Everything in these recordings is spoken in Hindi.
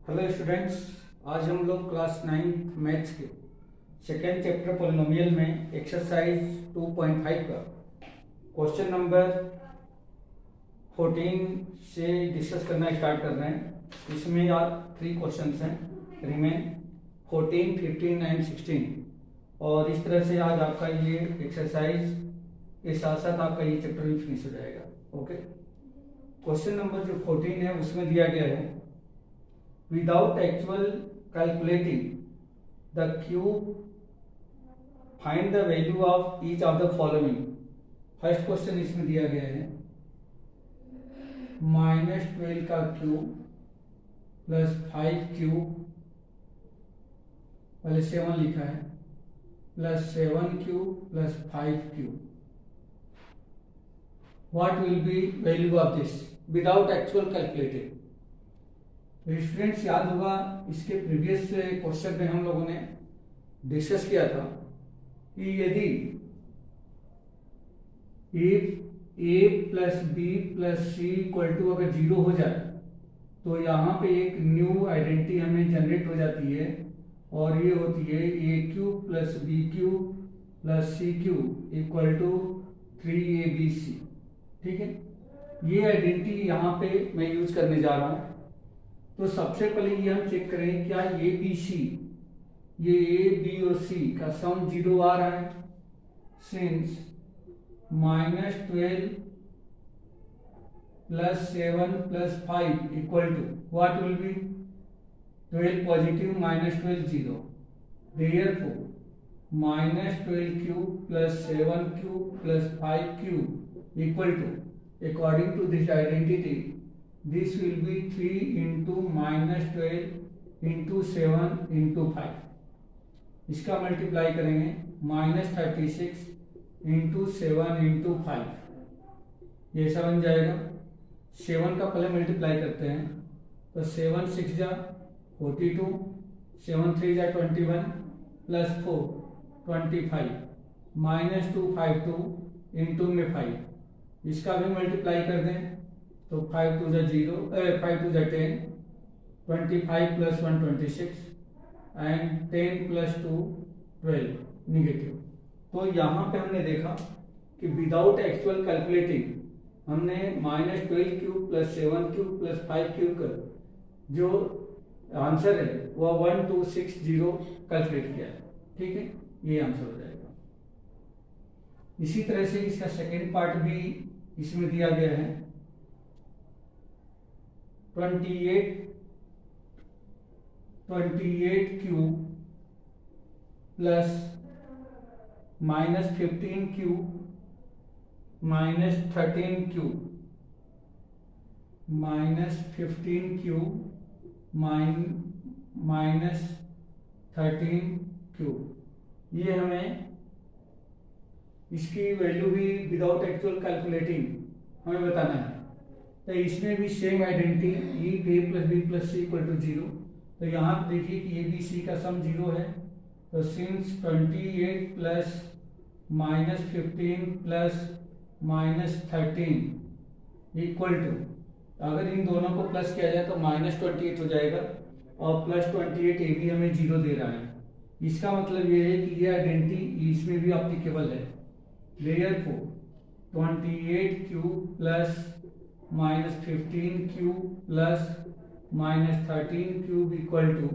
हेलो स्टूडेंट्स, आज हम लोग क्लास 9 मैथ्स के सेकेंड चैप्टर पॉलिनोमियल में एक्सरसाइज 2.5 का क्वेश्चन नंबर 14 से डिस्कस करना स्टार्ट कर रहे हैं। इसमें आज 3 क्वेश्चंस हैं, रिमेन 14, 15 एंड 16। और इस तरह से आज आपका ये एक्सरसाइज के साथ साथ आपका ये चैप्टर भी फिनिश हो जाएगा। ओके, क्वेश्चन नंबर जो 14 है उसमें दिया गया है, without actual calculating the cube, find the value of each of the following। First question इसमें दिया गया है -12 का क्यूब प्लस 5 क्यूब, पहले 7 लिखा है, plus 7 cube plus 5 cube. What will B value of this without actual calculating. Students याद होगा इसके प्रीवियस क्वेश्चन में हम लोगों ने डिस्कस किया था कि यदि a plus b plus c equal to अगर 0 हो जाए तो यहाँ पे एक न्यू आइडेंटिटी हमें जनरेट हो जाती है और ये होती है A cube plus B cube plus C cube equal to 3abc। ठीक है, ये आइडेंटिटी यहाँ पे मैं यूज करने जा रहा हूँ। तो सबसे पहले ये हम चेक करें क्या ए बी सी, ये ए बी और सी का सम 0 आ रहा है। Since -12 plus 7 plus 5 equal to what will be 12 positive -12 0। Therefore -12 cube plus 7 cube plus 5 cube equal to, according to this identity, this will be 3 into -12 into 7 into 5। इसका मल्टीप्लाई करेंगे -36 into 7 into 5, ये ऐसा बन जाएगा। 7 का पहले मल्टीप्लाई करते हैं तो 7 6 जा 42, 7 3 जा 21 प्लस 4 25 -2 5 2 इंटू में 5। इसका भी मल्टीप्लाई कर दें तो 5 2 जा 0, 5 2 जा 10, 25 प्लस 1 26 एंड 10 प्लस 2 12 निगेटिव। तो यहाँ पे हमने देखा कि विदाउट एक्चुअल कैलकुलेटिंग हमने -12 cube plus 7 cube plus 5 cube का जो आंसर है वो 1260 कैलकुलेट किया है। ठीक है, ये आंसर हो जाएगा। इसी तरह से इसका सेकेंड पार्ट भी इसमें दिया गया है 28 cube plus -15 cube -13 cube, -15 cube -13 cube. ये हमें इसकी वैल्यू भी विदाउट एक्चुअल कैलकुलेटिंग हमें बताना है। तो इसमें भी same identity a plus b plus c equal to 0। तो यहाँ देखिए कि ए बी सी का सम 0 है। तो since 28 plus -15 plus -13 equal to, अगर इन दोनों को प्लस किया जाए तो -28 हो जाएगा और +28 ए भी हमें 0 दे रहा है। इसका मतलब ये है कि ये आइडेंटिटी इसमें भी एप्लीकेबल है। Therefore 28 cube plus -15 cube plus -13 cube equal to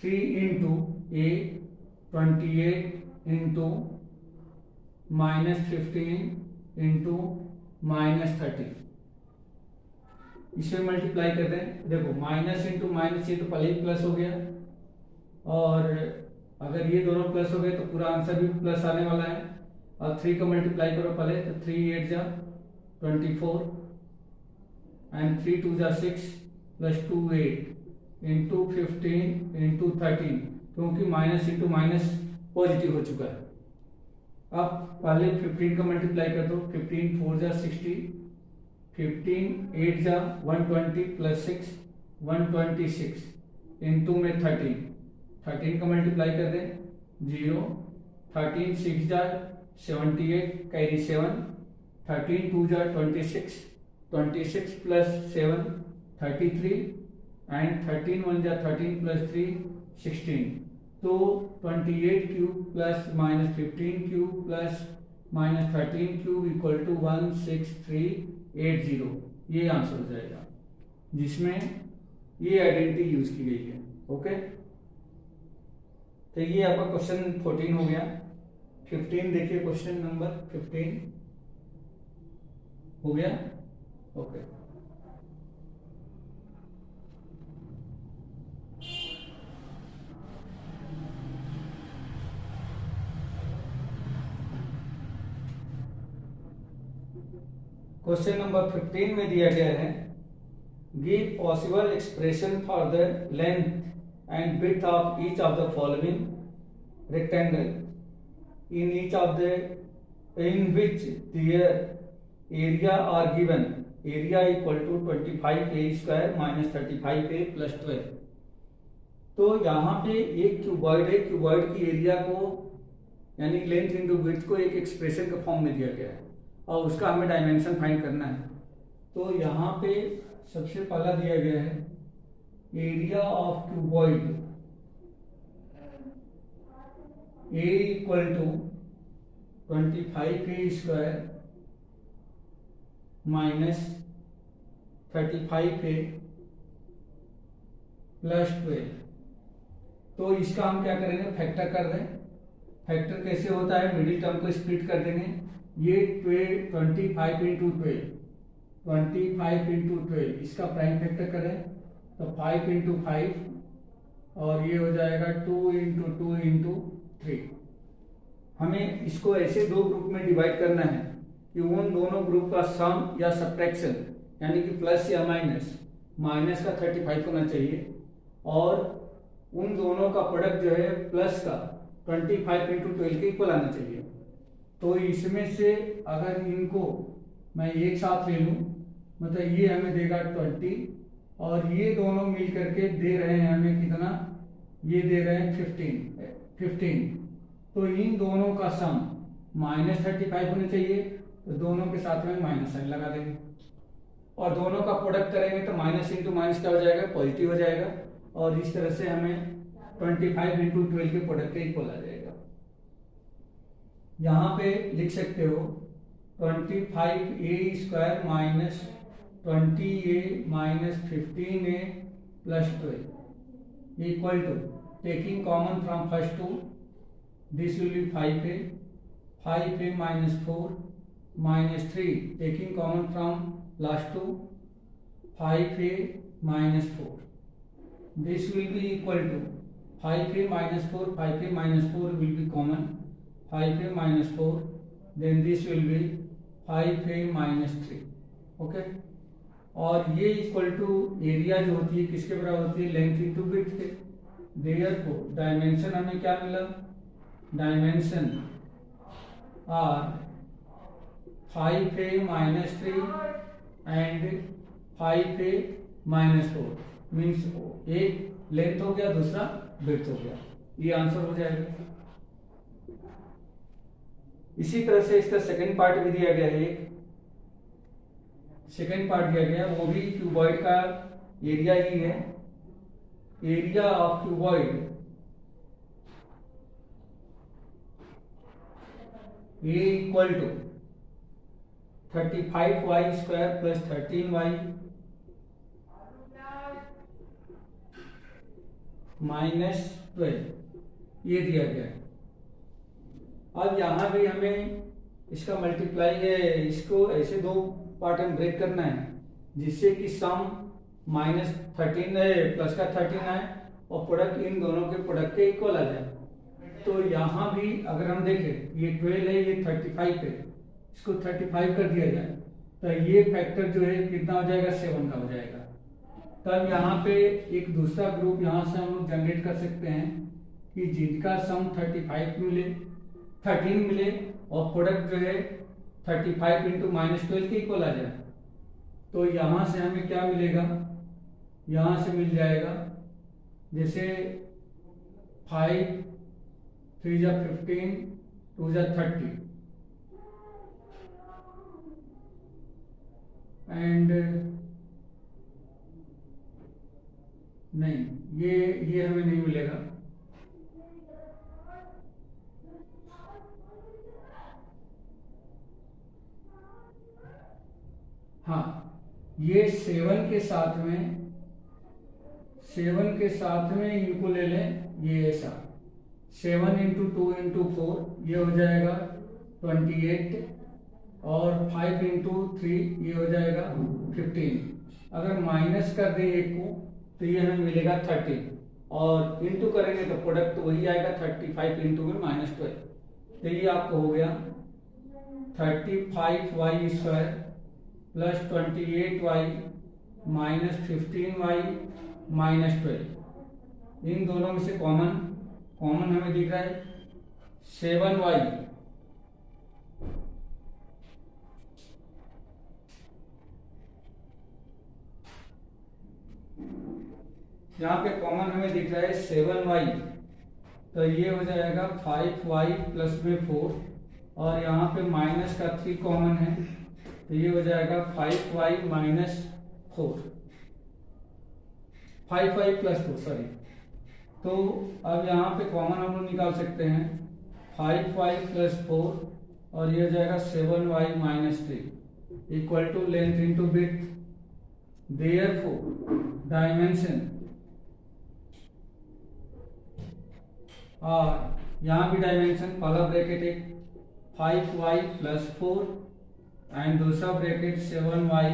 3 into a 28 into -15 into -13। इसे मल्टीप्लाई कर दें, देखो माइनस इंटू माइनस, ये तो पहले ही प्लस हो गया और अगर ये दोनों प्लस हो गए तो पूरा आंसर भी प्लस आने वाला है। और 3 का मल्टीप्लाई करो पहले तो 3 8 जा 24 एंड 3 2 जा 6 प्लस 2 8 इंटू 15 इंटू 13, क्योंकि माइनस इंटू माइनस पॉजिटिव हो चुका है। अब पहले 15 का मल्टीप्लाई कर दो, 15 4 जा 60, 15 8 जा 120 प्लस 6 126 इंटू में 13 का मल्टीप्लाई कर दें 0, 13 6 जा 78 कैरी 7, 13 2 जा 26 26 प्लस 7 33 एंड 13 1 जा 13 प्लस 3 16, तो 28 cube plus minus 15 cube plus minus 13 cube equal to 16380, ये आंसर हो जाएगा जिसमें ये आइडेंटिटी यूज की गई है। ओके, तो ये आपका क्वेश्चन 14 हो गया। 15 देखिए, क्वेश्चन नंबर 15 हो गया। ओके, क्वेश्चन नंबर 15 में दिया गया है, give possible expression for the length and width of each of the following rectangle in each of the in which their area are given, area equal to 25a square minus 35a plus 12। तो यहाँ पे एक क्यूबॉइड है, क्यूबॉइड की एरिया को यानी लेंथ इंटू विड्थ को एक एक्सप्रेशन के फॉर्म में दिया गया है और उसका हमें डायमेंशन फाइंड करना है। तो यहाँ पे सबसे पहला दिया गया है area of cuboid a equal to 25a square minus 35a plus 12। तो इसका हम क्या करेंगे, फैक्टर कर दें। फैक्टर कैसे होता है, मिडिल टर्म को स्प्लिट कर देंगे। ये 25 इंटू 12, 25 इंटू 12, इसका प्राइम फैक्टर करें तो 5 इंटू 5 और ये हो जाएगा 2 इंटू 2 इंटू 3। हमें इसको ऐसे दो ग्रुप में डिवाइड करना है कि उन दोनों ग्रुप का सम या सब्ट्रैक्शन यानी कि प्लस या माइनस, माइनस का 35 होना चाहिए और उन दोनों का प्रोडक्ट जो है प्लस का 25 इंटू 12 के इक्वल आना चाहिए। तो इसमें से अगर इनको मैं एक साथ ले लूं, मतलब ये हमें देगा 20 और ये दोनों मिल करके दे रहे हैं हमें कितना, ये दे रहे हैं 15। तो इन दोनों का सम माइनस 35 होना चाहिए, तो दोनों के साथ में माइनस साइन लगा देंगे और दोनों का प्रोडक्ट करेंगे तो माइनस इंटू माइनस क्या हो जाएगा, पॉजिटिव हो जाएगा और इस तरह से हमें 25 इंटू 12 के प्रोडक्ट के इक्वल आ जाएगा। यहाँ पे लिख सकते हो 25a square minus 20a minus 15a plus 12 equal to, taking common from first two, this will be 5a minus 4 minus 3, taking common from last two, 5a minus 4, this will be equal to 5a minus 4, 5a minus 4 will be common, 5a minus 4, then this will be 5a minus 3। Okay, और ये इक्वल टू एरिया जो होती है किसके बराबर होती है, लेंथ इंटू विड्थ के। देयरफॉर डायमेंशन हमें क्या मिला, dimension are 5a minus 3 and 5a minus 4, मीन्स एक लेंथ हो गया दूसरा विड्थ हो गया, ये आंसर हो जाएगा। इसी तरह से इसका सेकंड पार्ट भी दिया गया है, एक सेकंड पार्ट दिया गया, वो भी क्यूबॉइड का एरिया ही है। Area of cuboid A equal to 35y square plus 13y minus 12, ये दिया गया है। अब यहां भी हमें इसका मल्टीप्लाई है, इसको ऐसे दो पार्ट में ब्रेक करना है जिससे कि सम माइनस 13 है प्लस का 13 है और प्रोडक्ट इन दोनों के प्रोडक्ट के इक्वल आ जाए। तो यहाँ भी अगर हम देखें ये 12 है, ये 35 है, इसको 35 कर दिया जाए तो ये फैक्टर जो है कितना हो जाएगा, 7 का हो जाएगा। तब यहाँ पे एक दूसरा ग्रुप यहाँ से हम लोग जनरेट कर सकते हैं कि जिनका सम 35 मिले, 13 मिले और प्रोडक्ट जो है 35 इंटू माइनस 12 के इक्वल आ जाए। तो यहाँ से हमें क्या मिलेगा, यहाँ से मिल जाएगा जैसे 5 3 जा 15 2 जा 30 एंड नहीं, ये हमें नहीं मिलेगा। हाँ, ये 7 के साथ में इनको ले लें, ये ऐसा 7 इंटू 2 इंटू 4 ये हो जाएगा 28 और 5 इंटू 3 ये हो जाएगा 15। अगर माइनस कर दें एक को तो ये हमें मिलेगा 30 और इंटू करेंगे तो प्रोडक्ट वही आएगा 35 इंटू में -12। तो ये आपको हो गया 35y square plus 28y minus 15y minus 12। इन दोनों में से कॉमन हमें दिख रहा है 7y यहाँ पे कॉमन हमें दिख रहा है 7y, तो ये हो जाएगा 5y प्लस में 4 और यहाँ पे माइनस का 3 कॉमन है तो ये हो जाएगा 5y minus 4, 5y plus 4 sorry. तो अब यहाँ पे कॉमन हम लोग निकाल सकते हैं 5y प्लस 4 और ये हो जाएगा 7y minus 3 equal to length into width. Therefore dimension और यहाँ भी डायमेंशन पहला ब्रैकेट है 5y प्लस 4 एंड दूसरा ब्रैकेट 7y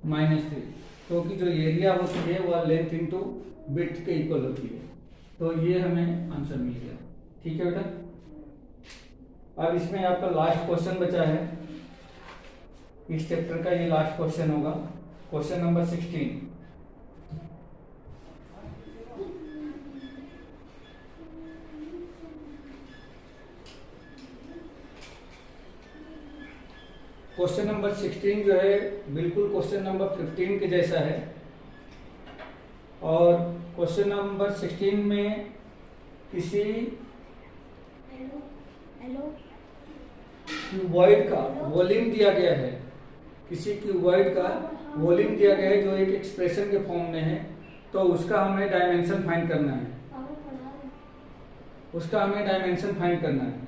माइनस 3, क्योंकि जो एरिया होती है वह लेंथ इंटू विड्थ के इक्वल होती है। तो ये हमें आंसर मिल गया। ठीक है बेटा, अब इसमें आपका लास्ट क्वेश्चन बचा है, इस चैप्टर का ये लास्ट क्वेश्चन होगा, क्वेश्चन नंबर 16। क्वेश्चन नंबर 16 जो है बिल्कुल क्वेश्चन नंबर 15 के जैसा है और क्वेश्चन नंबर 16 में किसी क्यूबॉइड का वॉल्यूम दिया गया है, किसी क्यूबॉइड का वॉल्यूम दिया गया है जो एक एक्सप्रेशन के फॉर्म में है, तो उसका हमें डायमेंशन फाइंड करना है,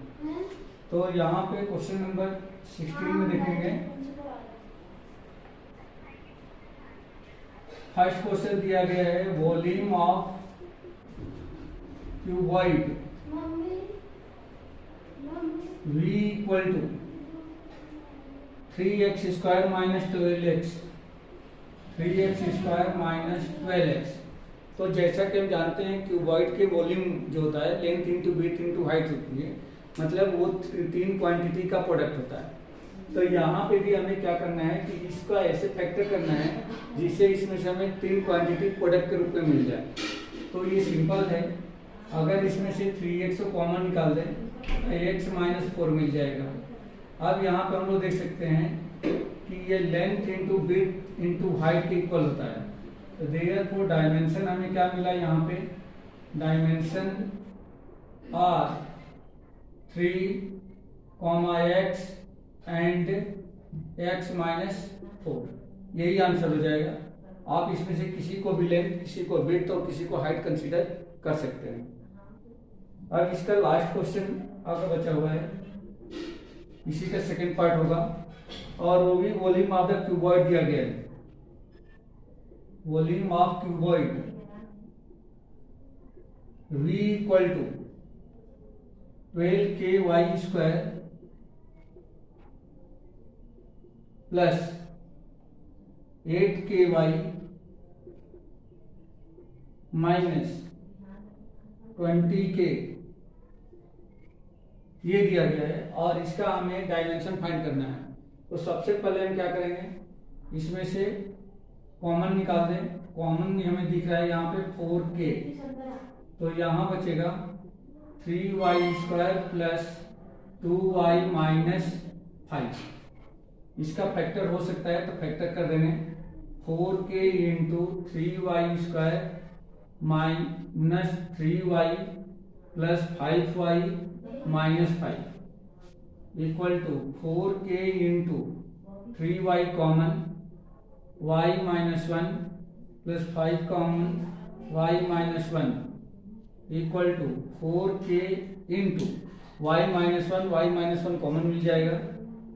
तो यहाँ पे क्वेश्चन नंबर 16 में देखेंगे। फर्स्ट क्वेश्चन दिया गया है volume of cuboid V equal to 3x square minus 12x, 3x square minus 12x। तो जैसा कि हम जानते हैं क्यूबॉइड के वॉल्यूम जो होता है length into width into height होती है, मतलब वो 3 क्वांटिटी का प्रोडक्ट होता है। तो यहाँ पे भी हमें क्या करना है कि इसका ऐसे फैक्टर करना है जिससे इसमें से हमें 3 क्वांटिटी प्रोडक्ट के रूप में मिल जाए। तो ये सिंपल है, अगर इसमें से 3x को कॉमन निकाल दें तो x माइनस 4 मिल जाएगा। अब यहाँ पे हम लोग देख सकते हैं कि ये length into width into height के इक्वल होता है, तो देयरफॉर डायमेंशन हमें क्या मिला यहाँ पे, dimension r 3, x and x minus 4, यही आंसर हो जाएगा। आप इसमें से किसी को भी लेंथ, किसी को विड्थ और किसी को हाइट कंसीडर कर सकते हैं। अब इसका लास्ट क्वेश्चन आपका बचा हुआ है, इसी का सेकंड पार्ट होगा और वो भी वॉल्यूम ऑफ द क्यूबॉइड दिया गया है। Volume of cuboid V equal to 12ky square plus 8ky minus 20k ये दिया गया है और इसका हमें डायमेंशन फाइंड करना है। तो सबसे पहले हम क्या करेंगे, इसमें से कॉमन निकाल दें। कॉमन हमें दिख रहा है यहाँ पे 4k, तो यहाँ बचेगा 3y square plus 2y minus 5। इसका फैक्टर हो सकता है तो फैक्टर कर देंगे 4k into 3y square minus 3y plus 5y minus 5 equal to 4k into 3y common, y minus 1 plus 5 common, Y minus one equal to 4k into Y minus one common मिल जाएगा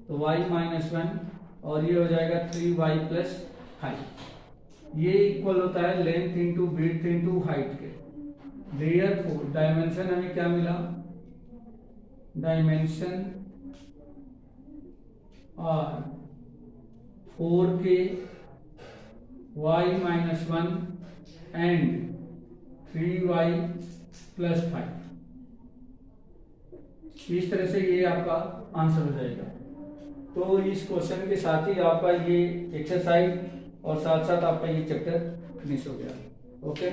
तो वाई माइनस वन और ये हो जाएगा 3y प्लस 5। ये इक्वल होता है length into width into height के। देयरफॉर डायमेंशन हमें क्या मिला, dimension are 4k y minus one and 3y plus 5। इस तरह से ये आपका आंसर हो जाएगा। तो इस क्वेश्चन के साथ ही आपका ये एक्सरसाइज और साथ साथ आपका ये चैप्टर फिनिश हो गया। ओके।